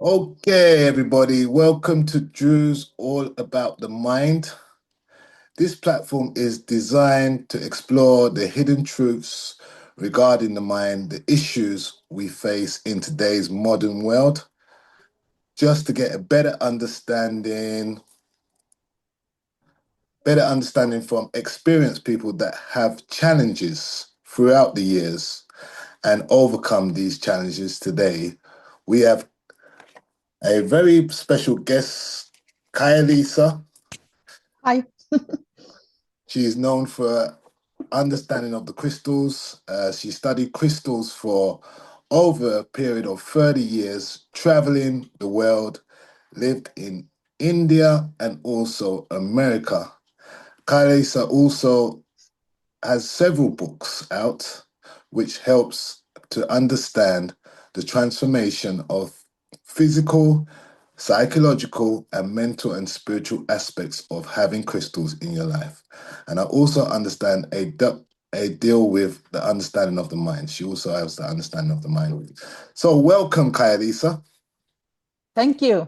Okay, everybody, welcome to Drew's All About the Mind. This platform is designed to explore the hidden truths regarding the mind, the issues we face in today's modern world, just to get a better understanding from experienced people that have challenges throughout the years and overcome these challenges today. We have a very special guest, Kaia Lisa. Hi. She is known for understanding of the crystals. She studied crystals for over a period of 30 years, traveling the world, lived in India and also America. Kaisa also has several books out, which helps to understand the transformation of physical, psychological, and mental and spiritual aspects of having crystals in your life. And I also understand a deal with the understanding of the mind. She also has the understanding of the mind. So welcome, Kaia Lisa. Thank you.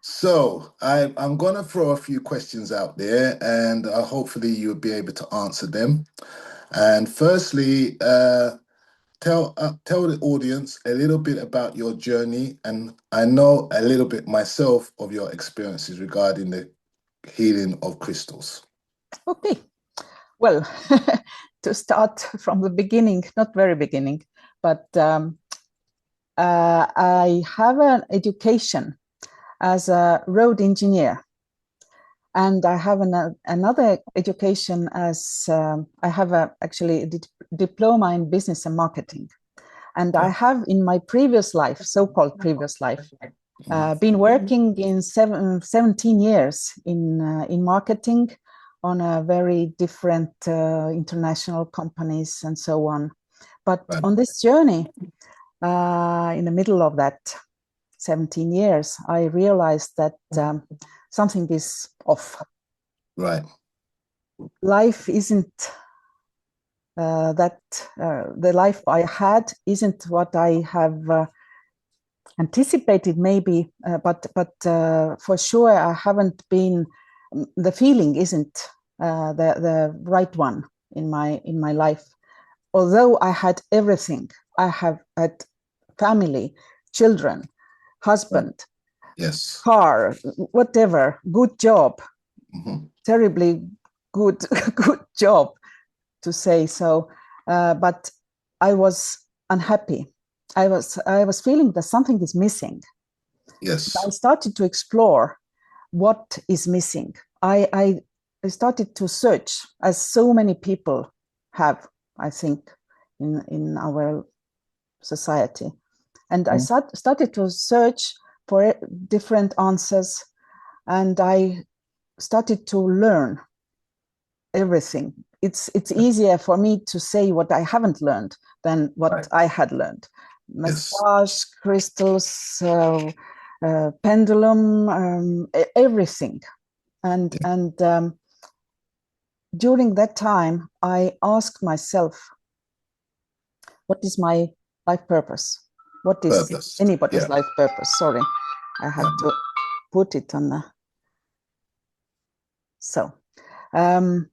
So I'm going to throw a few questions out there, and hopefully you'll be able to answer them. And firstly, tell the audience a little bit about your journey, and I know a little bit myself of your experiences regarding the healing of crystals. Okay. Well, to start from the beginning, not very beginning, but I have an education as a road engineer, and I have another education as I have actually a diploma in business and marketing. And I have in my previous life, so-called previous life, been working in 17 years in marketing on a very different international companies and so on. But Right. on this journey, in the middle of that 17 years, I realized that something is off. Right. Life isn't the life I had isn't what I have anticipated maybe, but for sure I haven't been. The feeling isn't the right one in my life. Although I had everything, I have had family, children, Right. husband, Yes. car, whatever, good job, Hmm. terribly good good job to say so, but I was unhappy. I was feeling that something is missing. I Yes. started to explore what is missing. I started to search, as so many people have, I think, in our society. And I Mhm. started to search for different answers, and I started to learn everything. It's easier for me to say what I haven't learned than what Right. I had learned. Yes. Massage, crystals, pendulum, everything. And Yeah. and during that time, I asked myself, what is my life purpose? What is Purpose. anybody's Yeah. life purpose? Sorry, I have Yeah. to put it on the so. Um,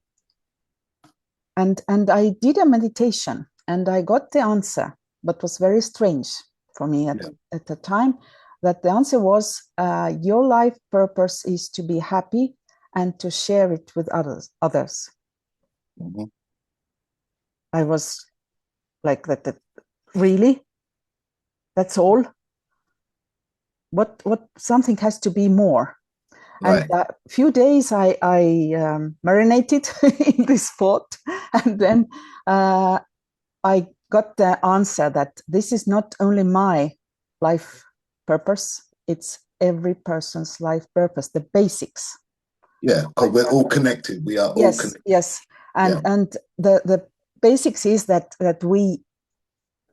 and I did a meditation and I got the answer, but was very strange for me Yeah. at the time. That the answer was, your life purpose is to be happy and to share it with others. Hmm. I was like that really, that's all. What something has to be more. And Right. a few days I marinated in this thought, and then I got the answer that this is not only my life purpose, it's every person's life purpose, the basics. Yeah. Because we're all connected. We are all Yes, connected. yes. Yeah. And the basics is that we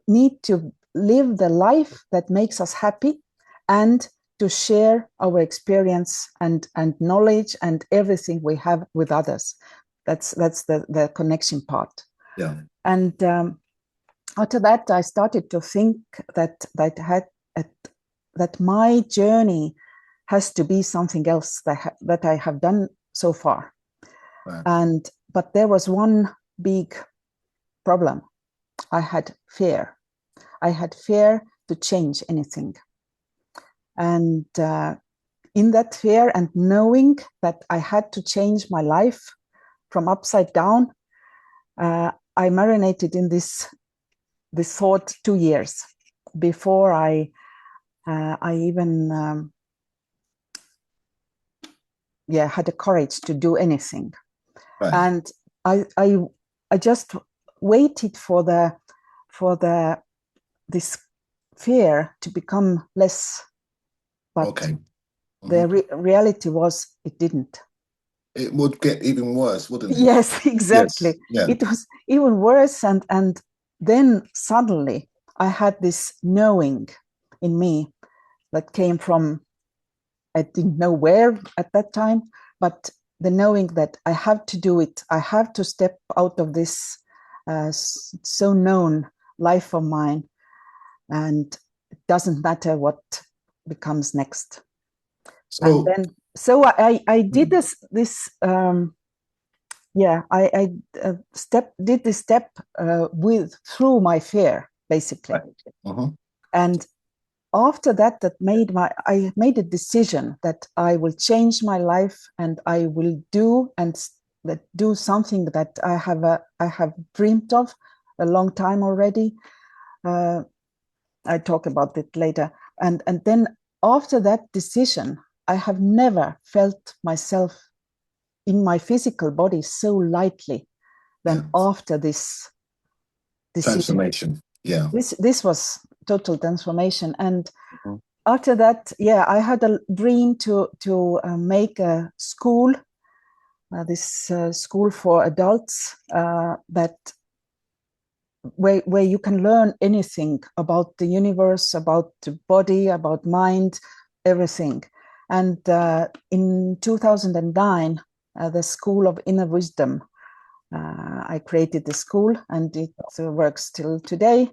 need to live the life that makes us happy and to share our experience and knowledge and everything we have with others. That's the connection part. Yeah. And after that, I started to think that had that my journey has to be something else that I have done so far. Right. But there was one big problem. I had fear. I had fear to change anything. And in that fear and knowing that I had to change my life from upside down, I marinated in this thought 2 years before I even had the courage to do anything. Right. And I just waited for this fear to become less, but Okay. the reality was it didn't. It would get even worse, wouldn't it? Yes, exactly. Yes. Yeah. It was even worse, and then suddenly I had this knowing in me that came from, I didn't know where at that time, but the knowing that I have to do it. I have to step out of this so known life of mine, and it doesn't matter what becomes next. And So, then, so I did this I did this step through my fear, basically. right. Uh-huh. And after that, I made a decision that I will change my life, and I will do something that I have dreamed of a long time already. I talk about it later. And then after that decision, I have never felt myself in my physical body so lightly Yeah. than after this decision. Transformation. Yeah. This was total transformation. And Mhm. after that, I had a dream to make a school, this school for adults, that where you can learn anything about the universe, about the body, about mind, everything. And in 2009, the School of Inner Wisdom, I created the school, and it works till today.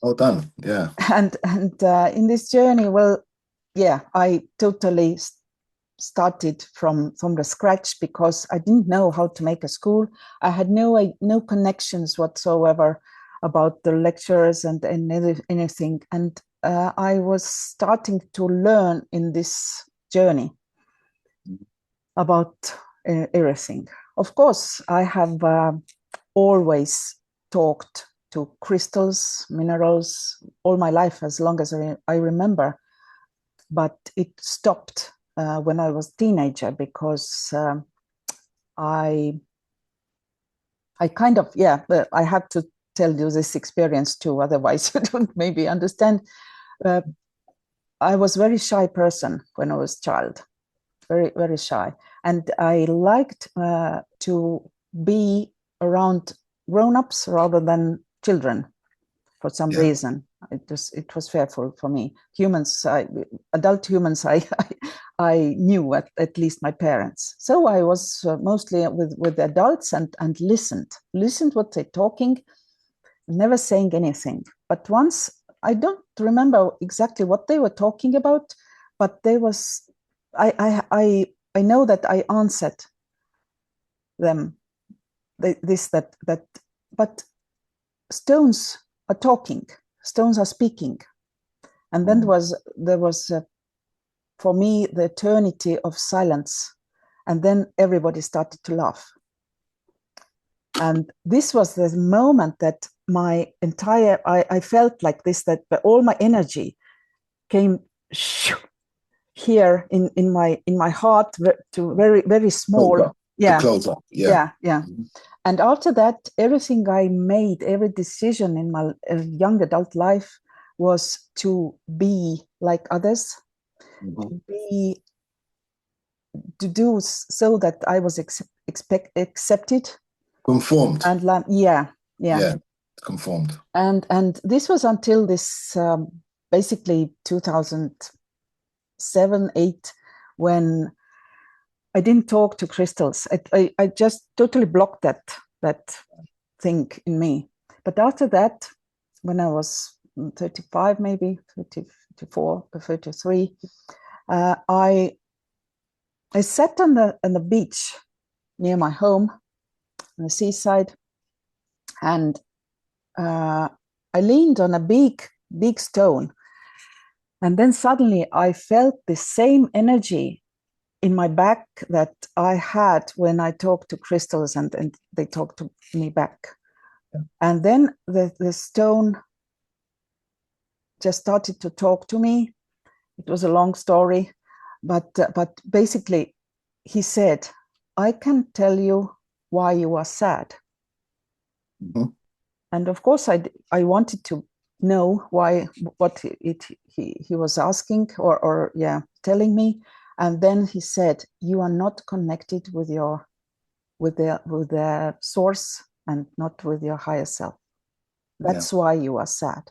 Well done. Yeah. And in this journey, I totally started from the scratch, because I didn't know how to make a school. I had no connections whatsoever about the lectures and anything. And I was starting to learn in this journey about everything. Of course, I have always talked to crystals, minerals all my life, as long as I remember. But it stopped when I was a teenager, because I kind of, I have to tell you this experience too, otherwise you don't maybe understand. Uh, I was a very shy person when I was a child, very, very shy. And I liked to be around grown-ups rather than children for some Yeah. reason. It was fearful for me. Adult humans, I knew at least my parents. So I was mostly with adults and listened what they're talking, never saying anything. But once, I don't remember exactly what they were talking about, but there was, I know that I answered them this, that, but stones are talking, stones are speaking. And then there was for me the eternity of silence, and then everybody started to laugh. And this was the moment that my entire, I felt like this, that all my energy came here in my heart, to very, very small. Closer. To Yeah, closer. Yeah. yeah. And after that, everything I made, every decision in my young adult life, was to be like others, Mhm. to do so that I was accepted. Conformed. And yeah. Yeah. Conformed. And this was until this basically 2007, 8, when I didn't talk to crystals. I just totally blocked that thing in me. But after that, when I was 35, maybe 34 or 33, I sat on the beach near my home on the seaside, and I leaned on a big stone, and then suddenly I felt the same energy in my back that I had when I talked to crystals, and they talked to me back. Yeah. And then the stone just started to talk to me. It was a long story, but basically he said, I can tell you why you are sad. Mm-hmm. And of course I wanted to know why, what he was asking, or telling me. And then he said, you are not connected with the source, and not with your higher self. Yeah. That's why you are sad.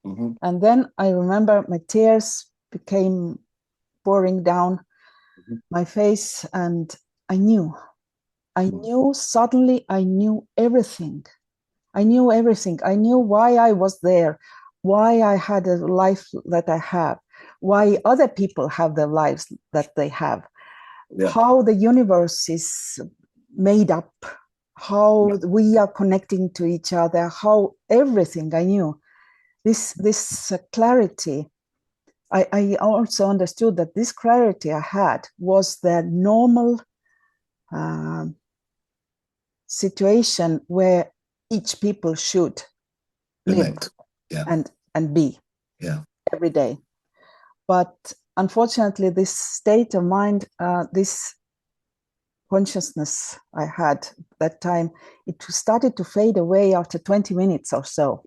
Mm-hmm. And then I remember my tears became pouring down Mm-hmm. my face, and I knew suddenly, I knew everything. I knew everything. I knew why I was there, why I had a life that I have, why other people have the lives that they have, Yeah. how the universe is made up, how we are connecting to each other, how everything. I knew this clarity. I also understood that this clarity I had was the normal situation where each people should live Connect. Yeah. and be Yeah. every day. But unfortunately, this state of mind, this consciousness I had that time, it started to fade away after 20 minutes or so.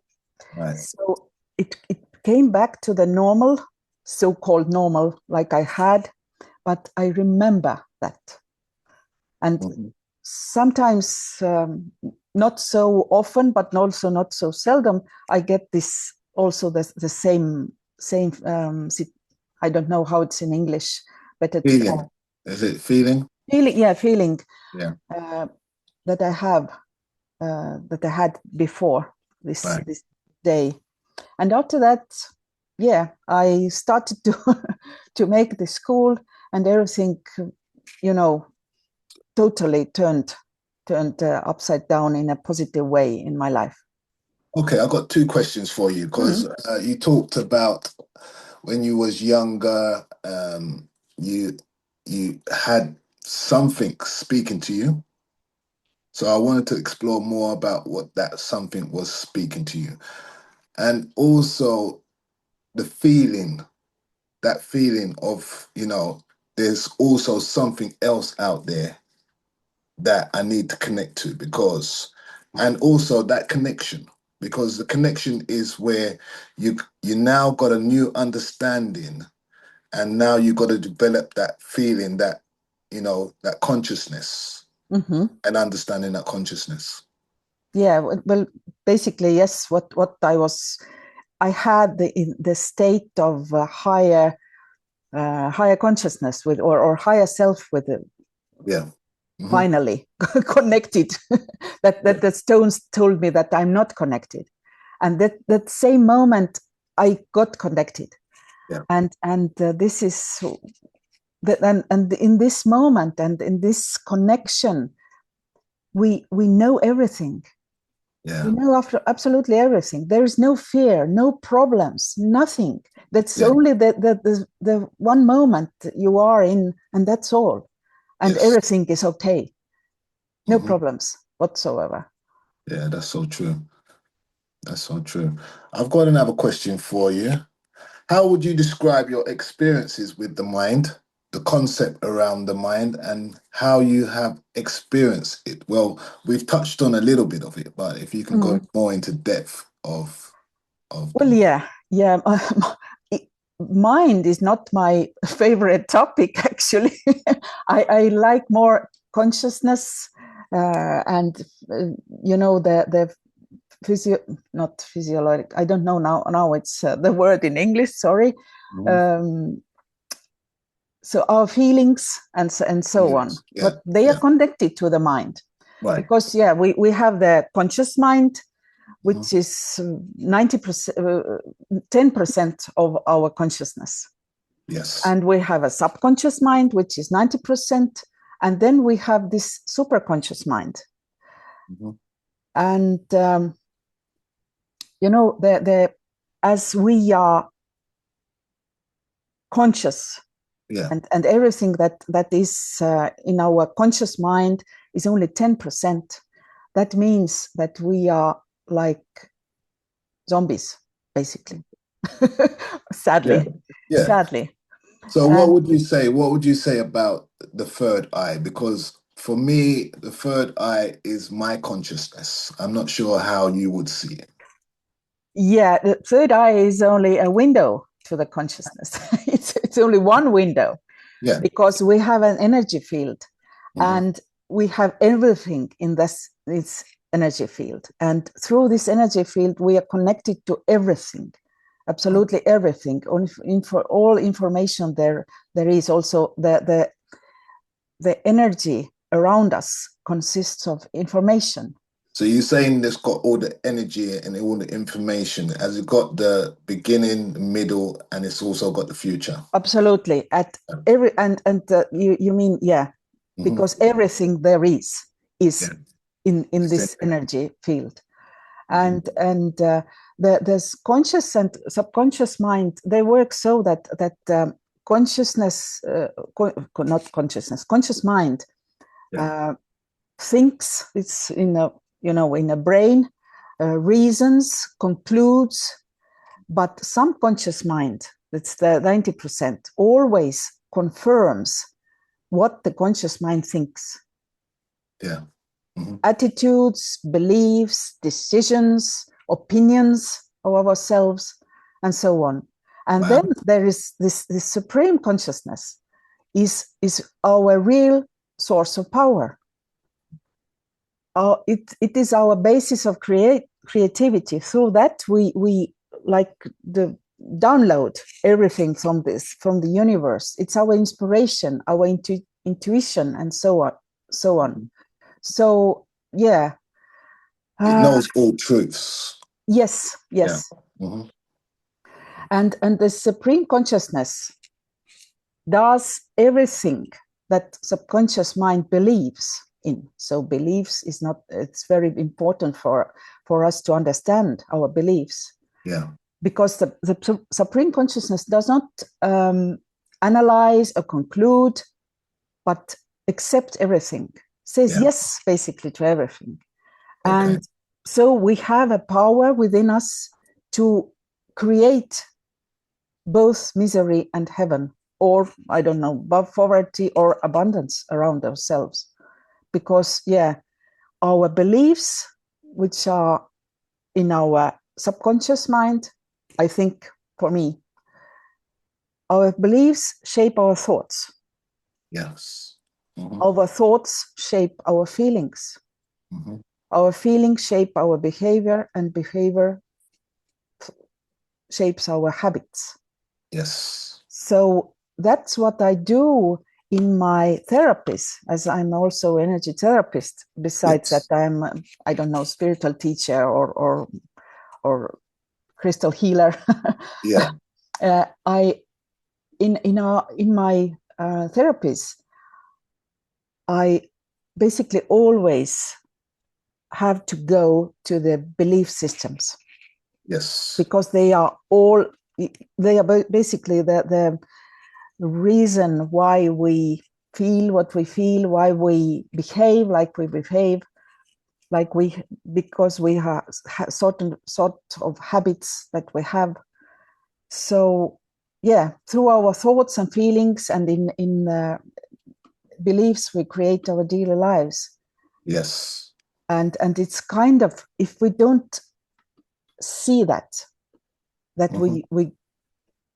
Right. So it came back to the normal, so-called normal, like I had, but I remember that. And Mm-hmm. sometimes, not so often, but also not so seldom, I get this also the same I don't know how it's in English, but it's Feeling. Is it feeling? feeling Yeah. uh, that I have, that I had before Right. this day. And after that, I started to to make the school, and everything, you know, totally turned upside down in a positive way in my life. Okay, I've got two questions for you because Mm. you talked about when you was younger, you you had something speaking to you. So I wanted to explore more about what that something was speaking to you. And also the feeling, that feeling of, there's also something else out there that I need to connect to and also that connection, because the connection is where you now got a new understanding, and now you got to develop that feeling, that consciousness Mm-hmm. and understanding that consciousness. Yeah, well, basically, yes. I had the state of higher consciousness with, or higher self with, Yeah. Hmm. finally connected. That the stones told me that I'm not connected, and that same moment I got connected. Yeah. And this is that, and in this moment and in this connection, we know everything. We Yeah. know after absolutely everything. There is no fear, no problems, nothing. That's Yeah. only the one moment you are in, and that's all. And Yes. everything is okay. No Hmm. problems whatsoever. Yeah, that's so true. That's so true. I've got another question for you. How would you describe your experiences with the mind, the concept around the mind, and how you have experienced it? Well, we've touched on a little bit of it, but if you can go Mm. more into depth of Well, the yeah. Mind is not my favorite topic, actually. I like more consciousness, and the physio not physiologic. I don't know now. Now it's the word in English. Sorry. Mhm. Um, so our feelings and so on, Feelings. Yeah, but they are yeah, connected to the mind, right. because we have the conscious mind, which is 90%, 10% of our consciousness. Yes. And we have a subconscious mind, which is 90%. And then we have this superconscious mind. And, as we are conscious, and everything that is in our conscious mind is only 10%, that means that we are like zombies, basically. Sadly. So what would you say? What would you say about the third eye? Because for me, the third eye is my consciousness. I'm not sure how you would see it. Yeah, the third eye is only a window to the consciousness. It's only one window. Yeah. Because we have an energy field, and we have everything in this energy field. And through this energy field, we are connected to everything, absolutely everything. For all information, there is also the energy around us consists of information. So you're saying it's got all the energy and all the information. Has it got the beginning, middle, and it's also got the future? Absolutely. At every you mean because everything there is in this energy field, and the conscious and subconscious mind, they work so that consciousness, not consciousness, conscious mind thinks. It's in a brain, reasons, concludes, but subconscious mind, that's the 90%, always confirms what the conscious mind thinks. Attitudes, beliefs, decisions, opinions of ourselves, and so on. And then there is this supreme consciousness is our real source of power. It is our basis of creativity. Through that we like the download everything from the universe. It's our inspiration, our intuition, and so on. So yeah, it knows all truths. Yes. And the supreme consciousness does everything that subconscious mind believes in. So beliefs is not, it's very important for us to understand our beliefs. Because the supreme consciousness does not analyze or conclude, but accept everything, says yes basically to everything. And so we have a power within us to create both misery and heaven, or I don't know, poverty or abundance around ourselves. Because our beliefs, which are in our subconscious mind, I think for me, our beliefs shape our thoughts. Our thoughts shape our feelings. Our feelings shape our behavior, and behavior shapes our habits. So that's what I do in my therapies, as I'm also an energy therapist. Besides that, I'm, I don't know, spiritual teacher or crystal healer. In my therapies, I basically always have to go to the belief systems. Because they are basically the reason why we feel what we feel, why we behave like we behave, because we have certain sort of habits that we have. So through our thoughts and feelings and in beliefs, we create our daily lives. And it's kind of, if we don't see that we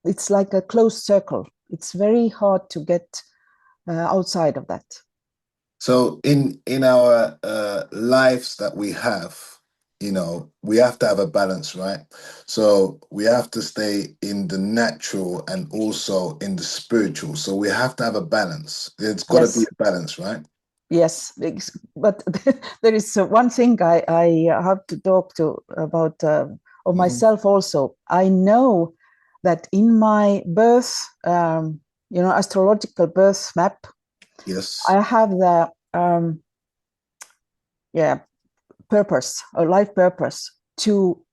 it's like a closed circle. It's very hard to get outside of that. So in our lives that we have, we have to have a balance, right? So we have to stay in the natural and also in the spiritual. So we have to have a balance. There's got to be a balance, right? Yes, but there is one thing I have to talk to about of Hmm. myself also. I know that in my birth, astrological birth map, Yes. I have the yeah purpose or life purpose to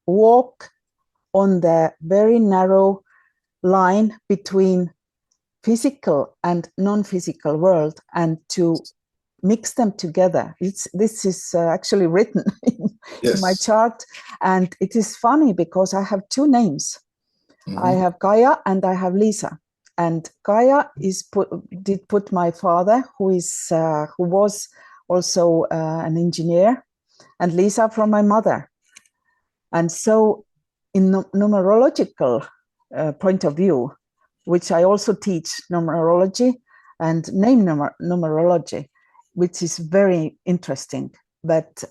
walk on the very narrow line between physical and non-physical world and to mix them together. This is actually written in my Yes. chart, and it is funny because I have two names. I Hmm. have Kaia and I have Liisa. And Kaia did put my father, who was also an engineer, and Liisa from my mother. And so, in numerological point of view, which I also teach numerology and name numerology, which is very interesting. But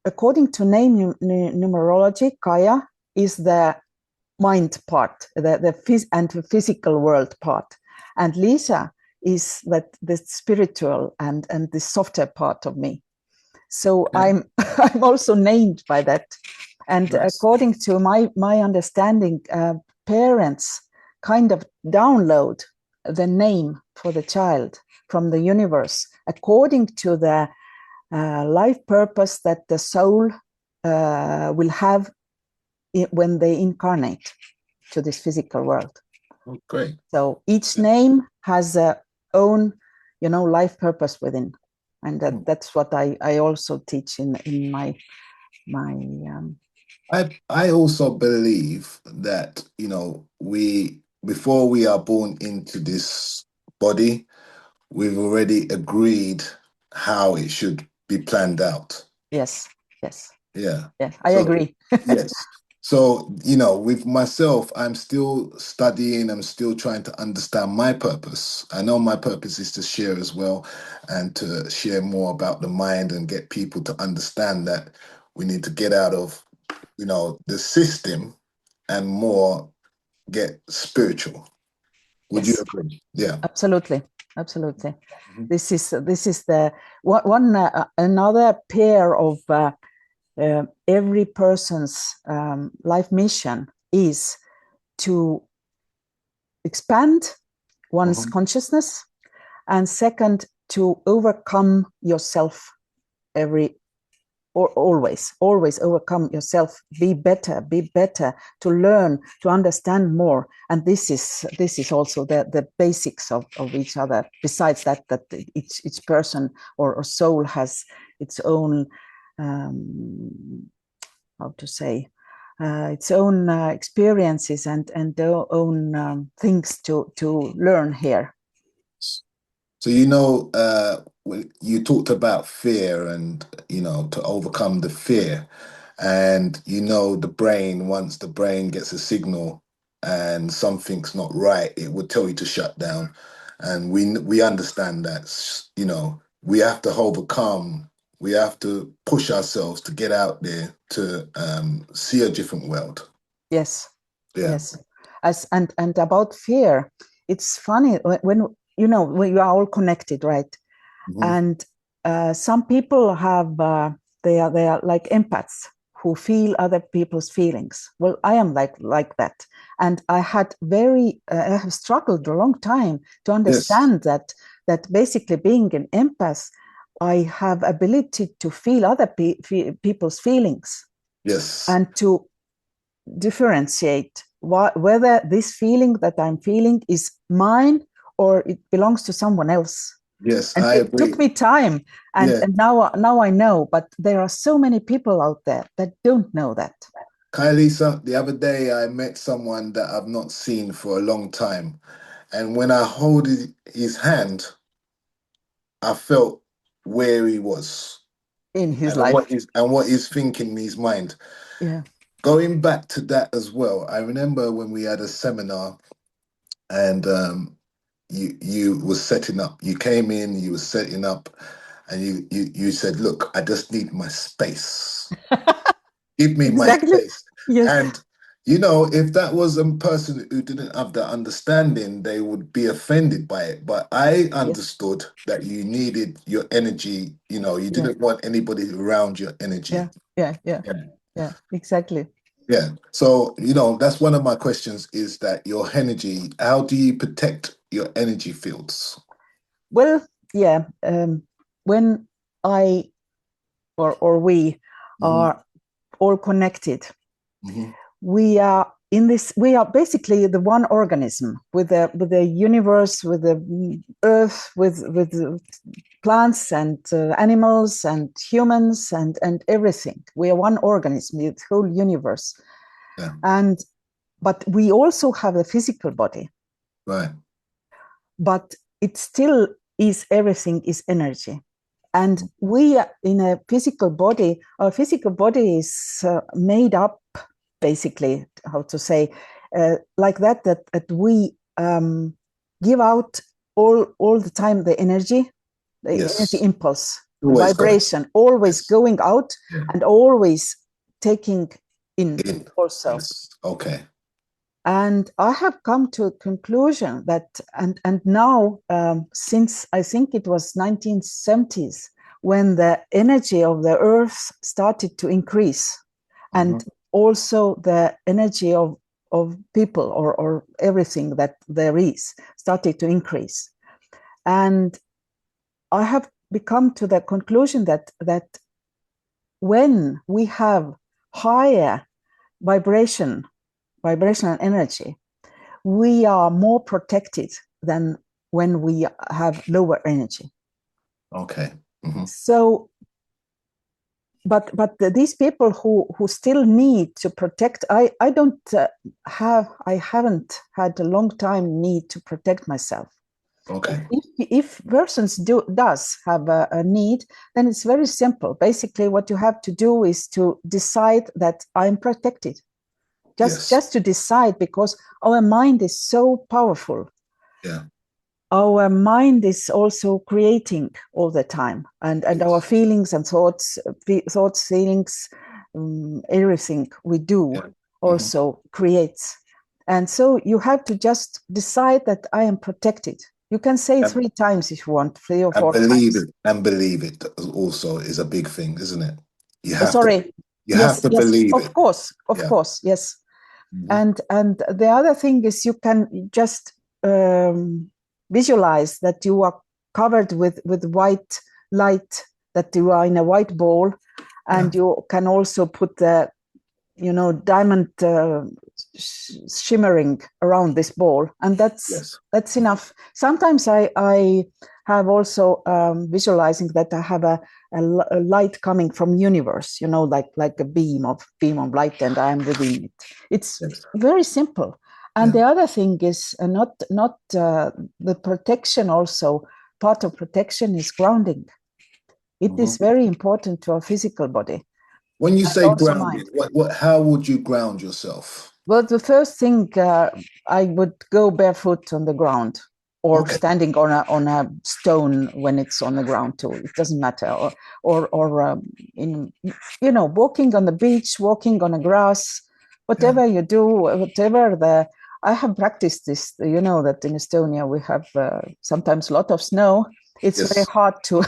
according to name numerology, Kaya is the mind part, and the physical world part, and Liisa is the spiritual and the softer part of me. So Okay. I'm also named by that. And Nice. according to my understanding, parents kind of download the name for the child from the universe according to the life purpose that the soul will have when they incarnate to this physical world. Oh, great. So each Yeah. name has a own, life purpose within, and Mm. that's what I also teach in my I also believe that, we before we are born into this body, we've already agreed how it should be planned out. yes, yes, Yeah. yes, I So, agree. yes. So, with myself, I'm still studying, I'm still trying to understand my purpose. I know my purpose is to share as well and to share more about the mind and get people to understand that we need to get out of, the system and more get spiritual. Would you Yes, agree? Yeah. absolutely, absolutely. Mhm. This is the one another pair of every person's life mission is to expand one's Mhm. consciousness, and second, to overcome yourself every or always overcome yourself, be better, to learn, to understand more. And this is also the basics of each other. Besides that each person or soul has its own how to say its own experiences and their own things to learn here. So, when you talked about fear and, to overcome the fear. And, the brain, once the brain gets a signal and something's not right, it would tell you to shut down. And we understand that, we have to overcome, we have to push ourselves to get out there to see a different world. Yes, Yeah. yes. And about fear, it's funny when when you are all connected, right? Hmm. And some people have they are like empaths who feel other people's feelings. Well, I am like that, and I have struggled a long time to Yes. understand that basically being an empath, I have ability to feel other people's feelings Yes. and to differentiate whether this feeling that I'm feeling is mine or it belongs to someone else. Yes, And I it took agree. me time, and, Yeah. and now I know, but there are so many people out there that don't know that. Lisa, the other day I met someone that I've not seen for a long time. And when I hold his hand, I felt where he was In his and life. what he's thinking in his mind. Yeah. Going back to that as well, I remember when we had a seminar and you was setting up. You came in, you were setting up, and you said, "Look, I just need my space. Give me my Exactly. space." Yes. And You know, if that was a person who didn't have that understanding, they would be offended by it. But I Yes. understood that you needed your energy, you know, you Yeah. didn't want anybody around your Yeah. energy. Yeah. Yeah. Yeah. Yeah. Exactly. Yeah. So, you know, that's one of my questions is that your energy, how do you protect your energy fields? Well, yeah. When I or we Hmm. are all connected, Hmm. we are in this. We are basically the one organism with the universe, with the earth, with plants and animals and humans and everything. We are one organism, the whole universe. Yeah. And but we also have a physical body, Right. but it still is everything is energy. And we in a physical body, our physical body is made up basically, how to say, like that we give out all the time the energy Yes. impulse, the Always going. vibration, always Yes. going out Yeah. and always taking in In. also. Yes. Okay. And I have come to a conclusion that, and now, since I think it was 1970s, when the energy of the earth started to increase, Hmm. and also the energy of people or everything that there is started to increase. And I have become to the conclusion that when we have higher vibration, vibrational energy, we are more protected than when we have lower energy. Okay. Hmm. So, but these people who still need to protect, I don't I haven't had a long time need to protect myself. But Okay. if persons does have a need, then it's very simple. Basically, what you have to do is to decide that I'm protected. Yes. Just to decide, because our mind is so powerful. Yeah. Our mind is also creating all the time, and our Yes. feelings and thoughts, feelings, everything we do Yeah. Hmm. also creates. And so you have to just decide that I am protected. You can say And, 3 times if you want, three or and four believe times. it. And believe it also is a big thing, isn't it? You have to. Sorry. You have Yes, to yes, believe it. of Yeah. course, yes. Hmm. And the other thing is you can just um, visualize that you are covered with white light, that you are in a white ball, Yeah. and you can also put the diamond shimmering around this ball, and Yes. that's enough. Sometimes I have also visualizing that I have a light coming from universe, like a beam of light, and I am within it. It's Yes. very simple. And Yeah. the other thing is not the protection. Also, part of protection is grounding. It Hmm. is very important to our physical body When you and say also mind. grounded, how would you ground yourself? Well, the first thing, I would go barefoot on the ground or Okay. standing on a stone when it's on the ground too. It doesn't matter. Or in walking on the beach, walking on the grass, Yeah. whatever you do, whatever the. I have practiced this. You know that in Estonia we have sometimes a lot of snow. It's very Yes. hard to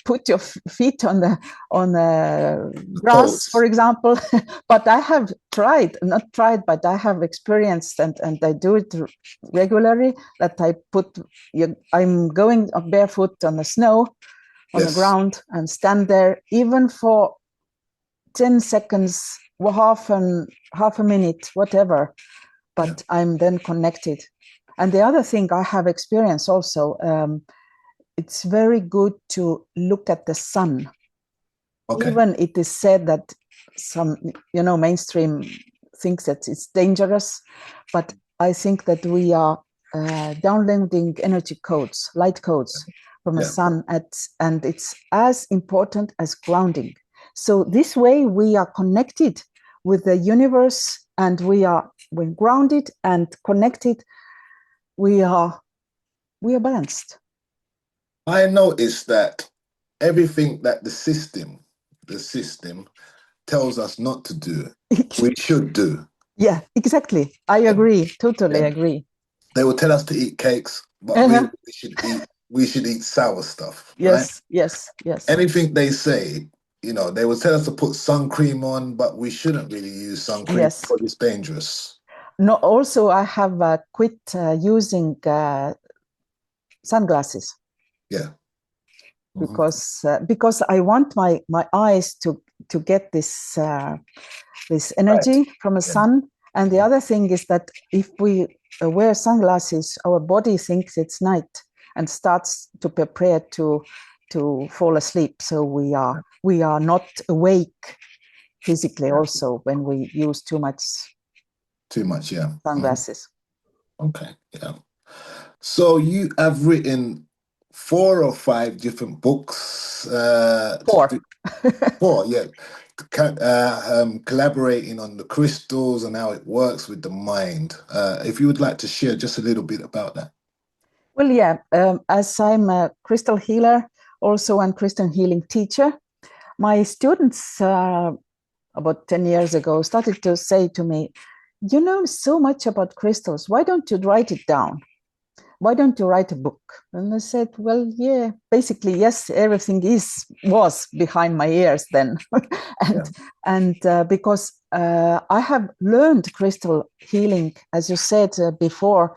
put your feet on the The grass, for toes. example. But I have not tried, but I have experienced, and I do it regularly. That I'm going barefoot on the snow, on the Yes. ground, and stand there even for 10 seconds, half a minute, whatever. Yeah. But I'm then connected. And the other thing I have experienced also, it's very good to look at the sun. Okay. Even it is said that some mainstream thinks that it's dangerous, but I think that we are downloading energy codes, light codes from the Yeah. sun, and it's as important as grounding. So this way we are connected with the universe, and when grounded and connected, we are balanced. I noticed that everything that the system tells us not to do, we should do. Yeah, exactly. I Yeah, agree. Totally yeah. agree. They will tell us to eat cakes, but really Uh-huh. we should eat sour stuff, right? Yes, yes, yes, Anything they say, they will tell us to put sun cream on, but we shouldn't really use sun cream yes. because it's dangerous. No, also I have quit using sunglasses Yeah. Mhm. because I want my eyes to get this Right. energy from the Yeah. sun. And the Mhm. other thing is that if we wear sunglasses, our body thinks it's night and starts to prepare to fall asleep. So Yeah. we are not awake physically Yeah. also when we use too much Too much. Yeah. Mhm. sunglasses. Okay. Yeah. So you have written 4 or 5 different books. Four. Four, yeah. Collaborating on the crystals and how it works with the mind. If you would like to share just a little bit about that. Well, yeah, as I'm a crystal healer, also and crystal healing teacher, my students about 10 years ago started to say to me, you know so much about crystals. Why don't you write it down? Why don't you write a book? And I said, well, yeah, basically, yes, everything was behind my ears then. Yeah. and because I have learned crystal healing, as you said before,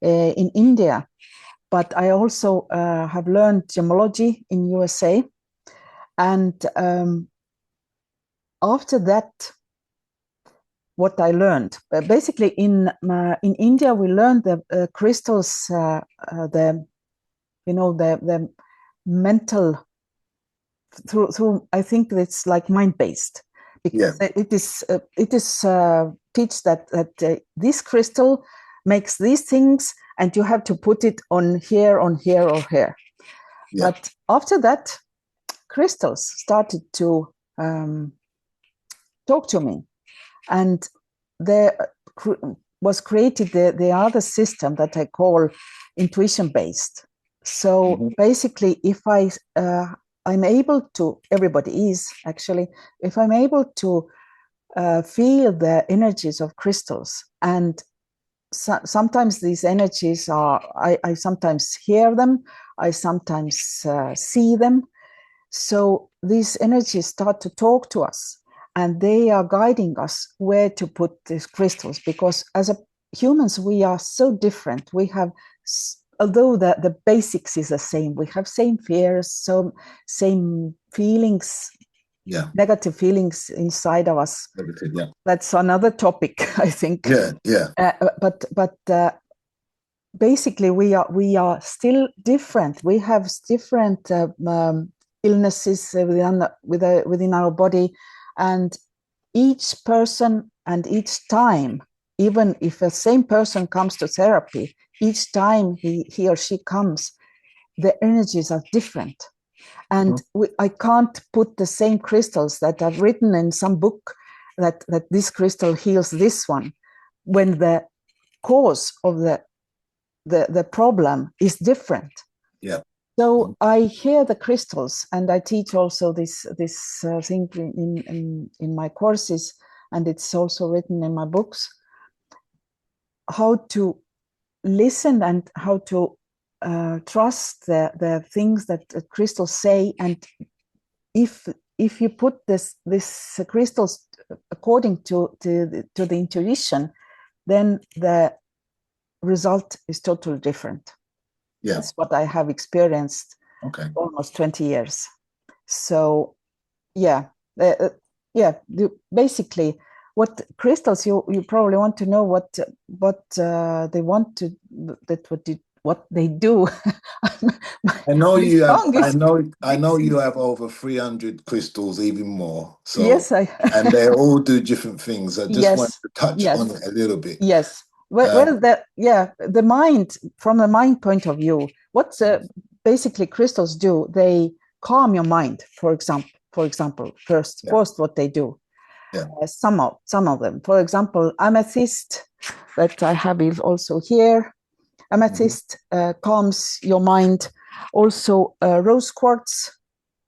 in India, but I also have learned gemology in USA. And after that, what I learned basically in India, we learned the crystals, the the mental through. I think it's like mind based Yeah. because it is teach that this crystal makes these things and you have to put it on here or here. Yeah. But after that, crystals started to um, talk to me, and there was created the other system that I call intuition based. So Mhm. basically, if I'm able to, everybody is actually, if I'm able to feel the energies of crystals, and sometimes these energies are, I sometimes hear them, I sometimes see them, so these energies start to talk to us and they are guiding us where to put these crystals because as a humans we are so different. We have, although the basics is the same, we have same fears, so same feelings, Yeah. negative feelings inside of us. Everything. Yeah. That's another topic, I think. Yeah. Yeah. But basically we are still different. We have different illnesses within our body, and each person and each time, even if the same person comes to therapy, each time he or she comes, the energies are different. And Mhm. I can't put the same crystals that I've written in some book that this crystal heals this one when the cause of the problem is different. Yeah. So Mhm. I hear the crystals, and I teach also this thing in my courses, and it's also written in my books, how to listen and how to trust the things that the crystals say. And if if you put this crystals according to the intuition, then the result is totally different. Yeah. That's what I have experienced Okay. almost 20 years. So yeah, yeah. Basically, what crystals, you probably want to know what they want to, that what they do. I know My you have. tongue I is know. I know mixing. you have over 300 crystals, even more. So, Yes, I. and they all do different things. I just want Yes, to touch on yes, it a little bit. yes. Well, Um, well, the mind, from the mind point of view, what basically crystals do, they calm your mind. For example, yeah. first what they do, Yeah. some of them. For example, amethyst that I have is also here. Mhm. Amethyst calms your mind. Also, rose quartz Yeah.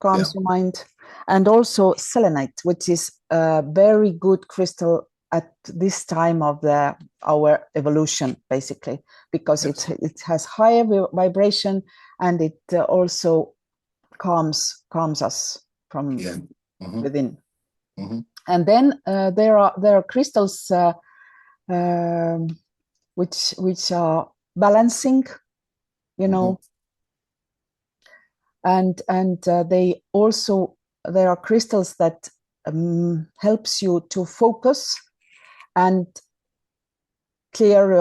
calms your mind, and also selenite, which is a very good crystal. at this time of our evolution, basically, because Yes. it has higher vibration, and it also calms us from Yeah. Hmm. within. Hmm. And then there are crystals um, which are balancing, you Hmm. know, and they also, there are crystals that helps you to focus and clear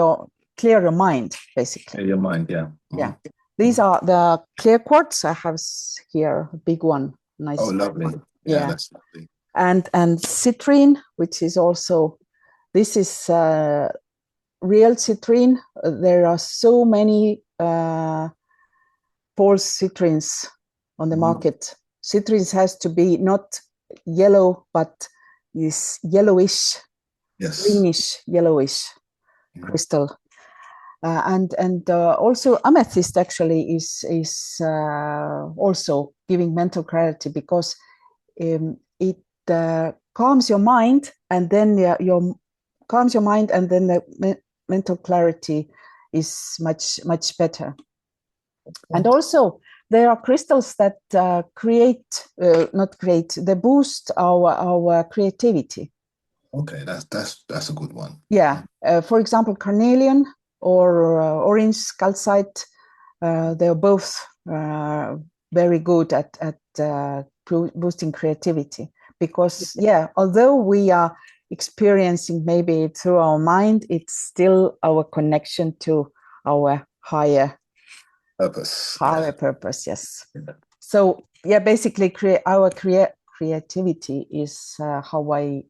your mind, basically. In your mind, yeah. Hmm. Yeah, these are the clear quartz. I have here a big one, Oh, nice big lovely. one. Yeah, Yeah, that's lovely. and citrine, which is also, this is real citrine. There are so many false citrines on the Hmm. market. Citrines has to be not yellow, but this yellowish, Yes. greenish, yellowish Mhm. crystal. And also amethyst actually is also giving mental clarity, because it calms your mind, and then your calms your mind, and then the mental clarity is much better. And also there are crystals that create not create, they boost our creativity. Okay, that's a good one. Yeah, for example, carnelian or orange calcite, they're both very good at boosting creativity, because yeah, although we are experiencing maybe through our mind, it's still our connection to our Purpose. Yeah. higher purpose. Yes. So yeah, basically our creativity is how I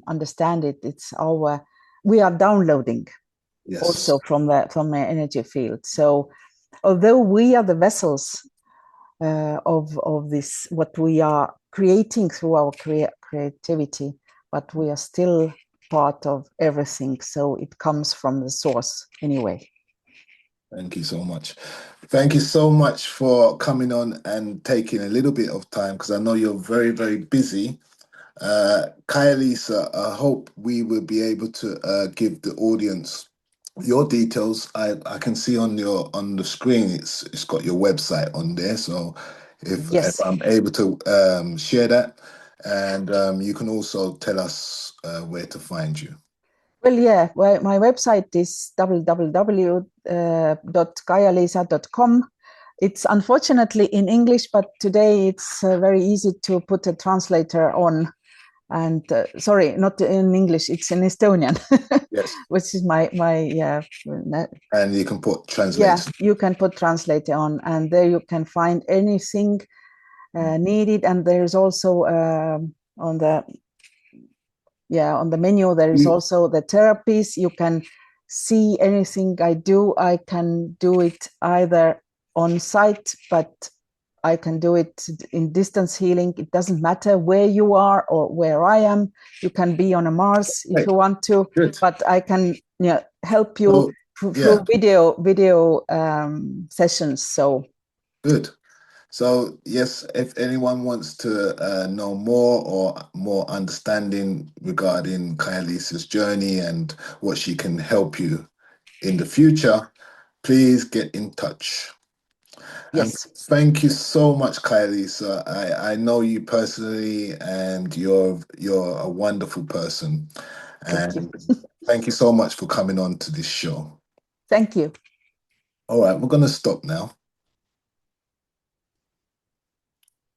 understand it. It's our, we are downloading Yes. also from the energy field. So although we are the vessels of this, what we are creating through our creativity, but we are still part of everything. So it comes from the source anyway. Thank you so much. Thank you so much for coming on and taking a little bit of time because I know you're very, very busy. Kaia, Liisa, I hope we will be able to give the audience your details. I can see on your on the screen it's got your website on there. So if Yes. I'm able to share that, and you can also tell us where to find you. Well, yeah, well, my website is www.kaialiisa.com. It's unfortunately in English, but today it's very easy to put a translator on. And sorry, not in English, it's in Estonian, Yes, which is my and you can put yeah, translation. you can put translator on, and there you can find anything needed. And there's also on the, yeah, on the menu there is You, also the therapies. You can see anything I do. I can do it either on site, but I can do it in distance healing. It doesn't matter where you are or where I am. You can be on a Mars if hey, you want to, good. but I can, yeah, help you So through yeah, video sessions. So good. So, yes, if anyone wants to know more or more understanding regarding Lisa's journey and what she can help you in the future, please get in touch. And yes, thank you so much, Lisa. I know you personally, and you're a wonderful person. thank you, And thank you so much for coming on to this show. thank you. All right, we're gonna stop now.